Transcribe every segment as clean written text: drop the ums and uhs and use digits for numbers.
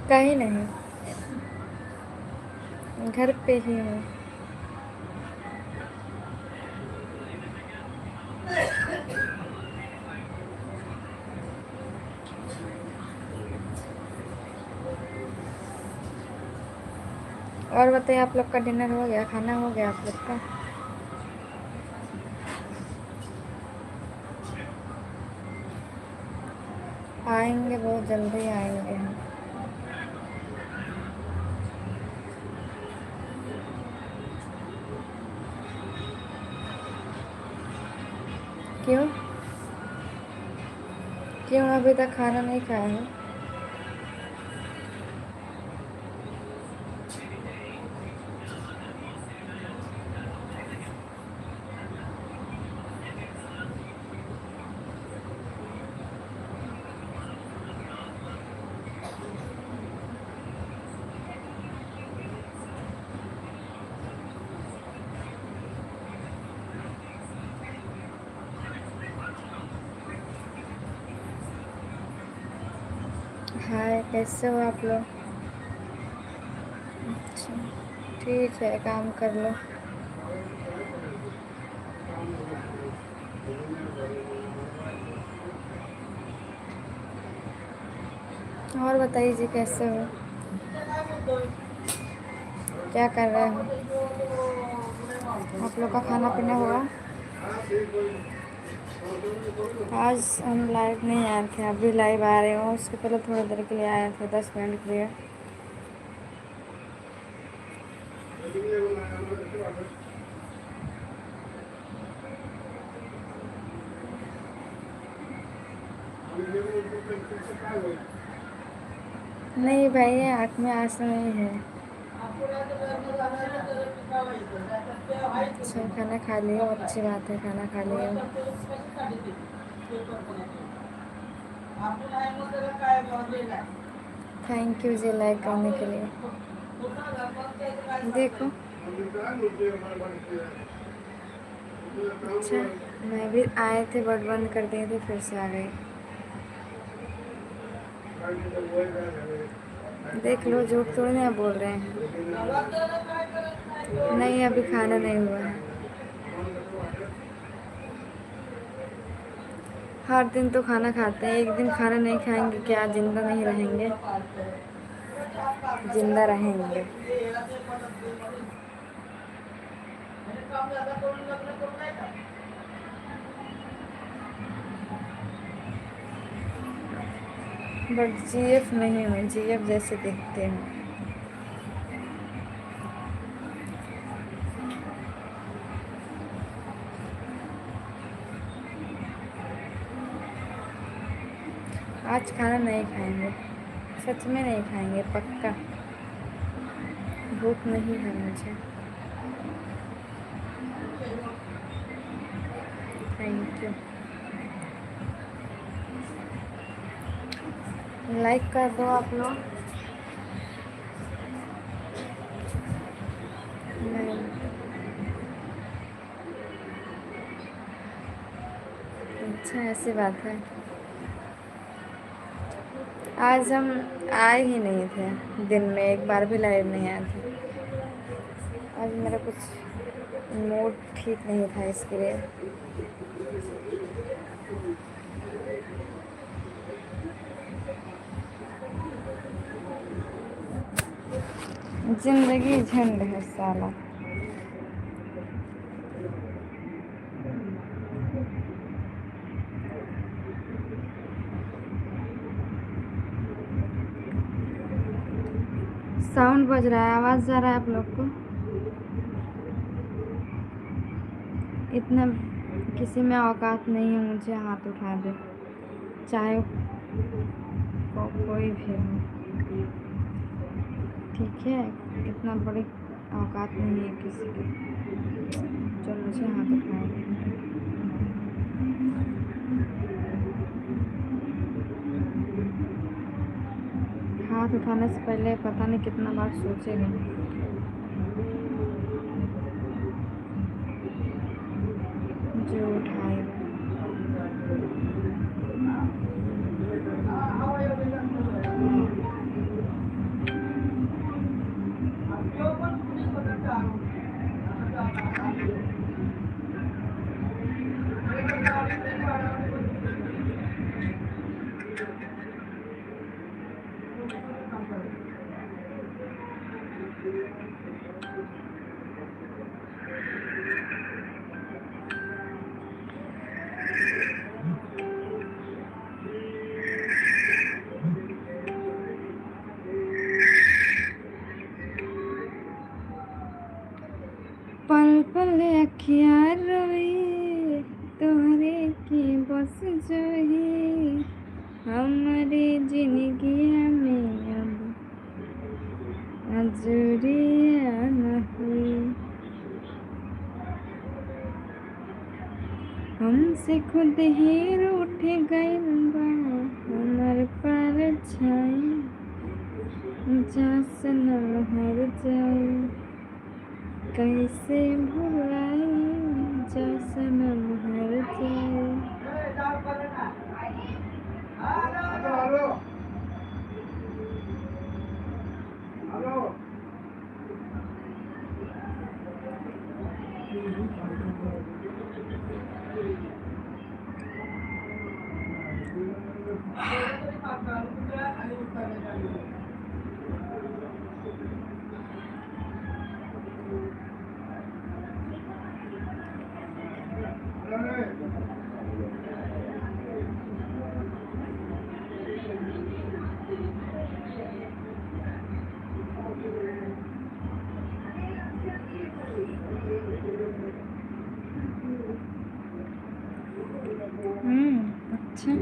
कहीं नहीं, घर पे ही हूँ। और बताइए, आप लोग का डिनर हो गया, खाना हो गया आप लोग का? आएंगे, बहुत जल्दी आएंगे हम। क्यों? क्यों अभी तक खाना नहीं खाए हैं? हाय, कैसे हो आप लोग? अच्छा, ठीक है, काम कर लो। और बताइए जी, कैसे हो? क्या कर रहे हो? आप लोग का खाना पीना हुआ? आज हम लाइव नहीं आए थे, अभी लाइव आ रहे हो। उसके पहले थोड़ी देर के लिए आए थे, 10 मिनट के लिए। नहीं भाई, आँख में आंसू नहीं है। अच्छा, खाना खा लियो, अच्छी बात है, खाना खा लियो। थैंक यू जी, लाइक करने के लिए। देखो, अच्छा, मैं भी आए थे बट बंद कर दिए थे, फिर से आ गई। देख लो, झूठ थोड़ी ना बोल रहे हैं। नहीं, अभी खाना नहीं हुआ है। हर दिन तो खाना खाते हैं, एक दिन खाना नहीं खाएंगे क्या जिंदा नहीं रहेंगे? जिंदा रहेंगे। बट जीएफ नहीं हूँ, जीएफ जैसे दिखते हैं। आज खाना नहीं खाएंगे, सच में नहीं खाएंगे, पक्का। भूख नहीं है मुझे। Thank you. लाइक कर दो आप लोग। नहीं, अच्छा, ऐसी बात है। आज हम आए ही नहीं थे, दिन में एक बार भी लाइव नहीं आए थे। आज मेरा कुछ मूड ठीक नहीं था, इसके लिए। जिंदगी झंड है साला। साउंड बज रहा है, आवाज़ जा रहा है आप लोग को? इतना किसी में औकात नहीं है मुझे हाथ उठा दे, चाहे कोई भी हो। ठीक है, इतना बड़ी औकात नहीं है किसी की जो मुझे हाथ उठाए। हाथ उठाने से पहले पता नहीं कितना बार सोचेगा। जो उठाएगा। पल पल अखियाँ रोई तोहरे की बस जोही हमारे जिंदगिया में अब अजूरिया न हुई। हमसे खुद ही रूठ गइल बा हमर परछाई जा सनम हर जाई कैसे भुलाई जा सनम हर जाई। अच्छा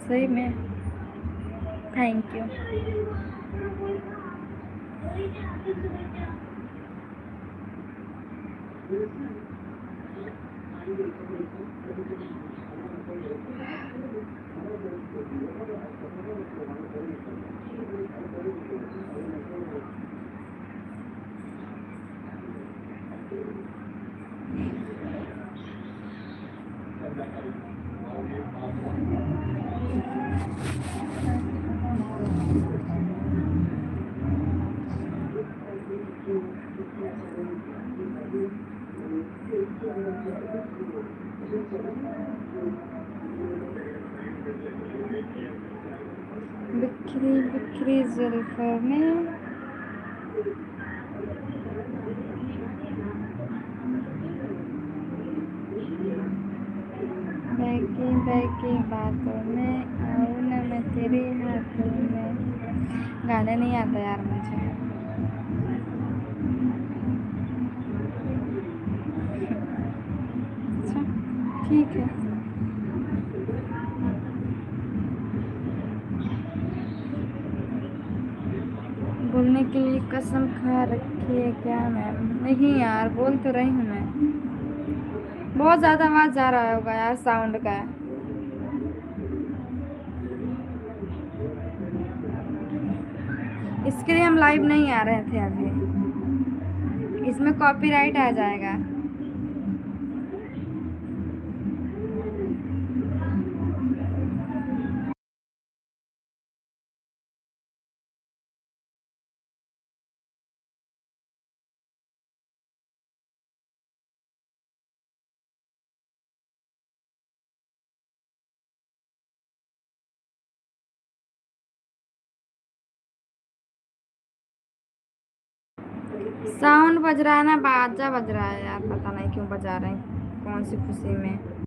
सही में थैंक यू। बिखरी बिखरी जुल्फों में बहकी बहकी बातों में आऊँ न मैं तेरे हाथों में। गाने नहीं आता यार मुझे। अच्छा ठीक है। बोलने के लिए कसम खा रखी है क्या मैम? नहीं यार बोल तो रही हूँ मैं। बहुत ज़्यादा आवाज़ जा रहा होगा यार साउंड का। इसके लिए हम लाइव नहीं आ रहे थे अभी। इसमें कॉपीराइट आ जाएगा। साउंड बज रहा है ना, बाजा बज रहा है यार, पता नहीं क्यों बजा रहे हैं, कौन सी खुशी में।